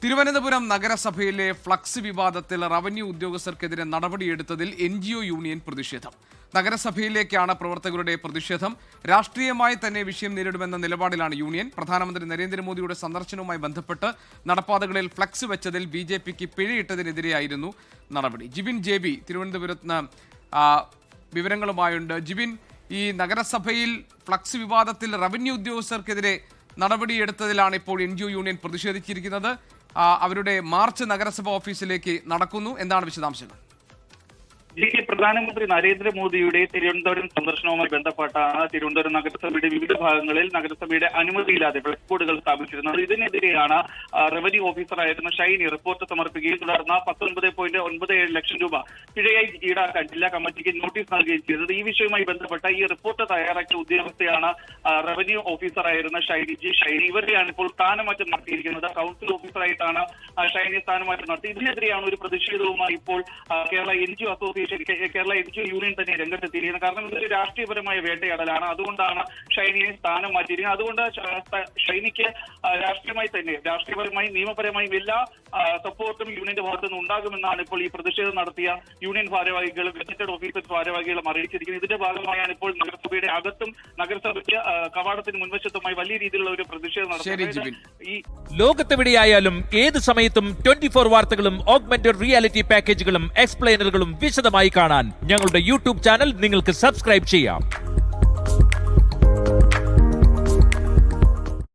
തിരുവനന്തപുരം നഗരസഭയിലെ ഫ്ലക്സ് വിവാദത്തിൽ റവന്യൂ ഉദ്യോഗസ്ഥർക്കെതിരെ നടപടിയെടുത്തതിൽ NGO യൂണിയൻ പ്രതിഷേധം. നഗരസഭയിലേക്കാണ് പ്രവർത്തകരുടെ പ്രതിഷേധം. രാഷ്ട്രീയമായി തന്നെ വിഷയം നേരിടുമെന്ന നിലപാടിലാണ് യൂണിയൻ. പ്രധാനമന്ത്രി നരേന്ദ്രമോദിയുടെ സന്ദർശനവുമായി ബന്ധപ്പെട്ട് നടപ്പാതകളിൽ ഫ്ലക്സ് വെച്ചതിൽ BJPക്ക് പിഴയിട്ടതിനെതിരെയായിരുന്നു നടപടി. ജിബിൻ JB തിരുവനന്തപുരത്ത് നിന്ന് വിവരങ്ങളുമായുണ്ട്. ജിബിൻ, ഈ നഗരസഭയിൽ ഫ്ലക്സ് വിവാദത്തിൽ റവന്യൂ ഉദ്യോഗസ്ഥർക്കെതിരെ നടപടിയെടുത്തതിലാണ് ഇപ്പോൾ NGO യൂണിയൻ പ്രതിഷേധിച്ചിരിക്കുന്നത്. അവരുടെ മാർച്ച് നഗരസഭ ഓഫീസിലേക്ക് നടക്കുന്നു. എന്താണ് വിശദാംശങ്ങൾ? പ്രധാനമന്ത്രി നരേന്ദ്രമോദിയുടെ തിരുവനന്തപുരം സന്ദർശനവുമായി ബന്ധപ്പെട്ടാണ് തിരുവനന്തപുരം നഗരസഭയുടെ വിവിധ ഭാഗങ്ങളിൽ നഗരസഭയുടെ അനുമതിയില്ലാതെ ഫ്ലക്സ് ബോർഡുകൾ സ്ഥാപിച്ചിരുന്നത്. ഇതിനെതിരെയാണ് റവന്യൂ ഓഫീസറായിരുന്ന ഷൈനി റിപ്പോർട്ട് സമർപ്പിക്കുകയും തുടർന്ന് 19.97 ലക്ഷം രൂപ പിഴയായി ഈടാക്കാൻ ജില്ലാ കമ്മിറ്റിക്ക് നോട്ടീസ് നൽകുകയും ചെയ്തത്. ഈ വിഷയവുമായി ബന്ധപ്പെട്ട ഈ റിപ്പോർട്ട് തയ്യാറാക്കിയ ഉദ്യോഗസ്ഥയാണ് റവന്യൂ ഓഫീസറായിരുന്ന ഷൈനി. ഇവരെയാണ് ഇപ്പോൾ സ്ഥാനമാറ്റം നടത്തിയിരിക്കുന്നത്. കൗൺസിൽ ഓഫീസറായിട്ടാണ് ഷൈനി സ്ഥാനമാറ്റം നടത്തി. ഇതിനെതിരെയാണ് ഒരു പ്രതിഷേധവുമായി ഇപ്പോൾ Kerala NGO association, Kerala NGO union തന്നെ രംഗത്തെത്തിയിരിക്കുന്നത്. കാരണം ഇതൊരു രാഷ്ട്രീയപരമായ വേട്ടയാടലാണ്. അതുകൊണ്ടാണ് ഷൈനിയെ സ്ഥാനം മാറ്റിയിരിക്കുന്നത്. അതുകൊണ്ട് ഷൈനിക്ക് രാഷ്ട്രീയപരമായി നിയമപരമായും എല്ലാ സപ്പോർട്ടും യൂണിയന്റെ ഭാഗത്തു നിന്ന് ഉണ്ടാകുമെന്നാണ് ഇപ്പോൾ ഈ പ്രതിഷേധം നടത്തിയ യൂണിയൻ ഭാരവാഹികളും ഗസറ്റഡ് ഓഫീസർ ഭാരവാഹികളും അറിയിച്ചിരിക്കുന്നത്. ഇതിന്റെ ഭാഗമായാണ് ഇപ്പോൾ നഗരസഭയുടെ അകത്തും നഗരസഭയ്ക്ക് കവാടത്തിന് മുൻവശത്തുമായി വലിയ രീതിയിലുള്ള ഒരു പ്രതിഷേധം നടത്തുന്നത്. ഈ ലോകത്തെവിടെയായാലും ഏത് സമയത്തും 24 വാർത്തകളും ഓഗ്മെന്റഡ് റിയാലിറ്റി പാക്കേജുകളും എക്സ്പ്ലെയിനറുകളും വിശദമായി കാണാൻ ഞങ്ങളുടെ YouTube ചാനൽ നിങ്ങൾക്ക് സബ്സ്ക്രൈബ് ചെയ്യാം.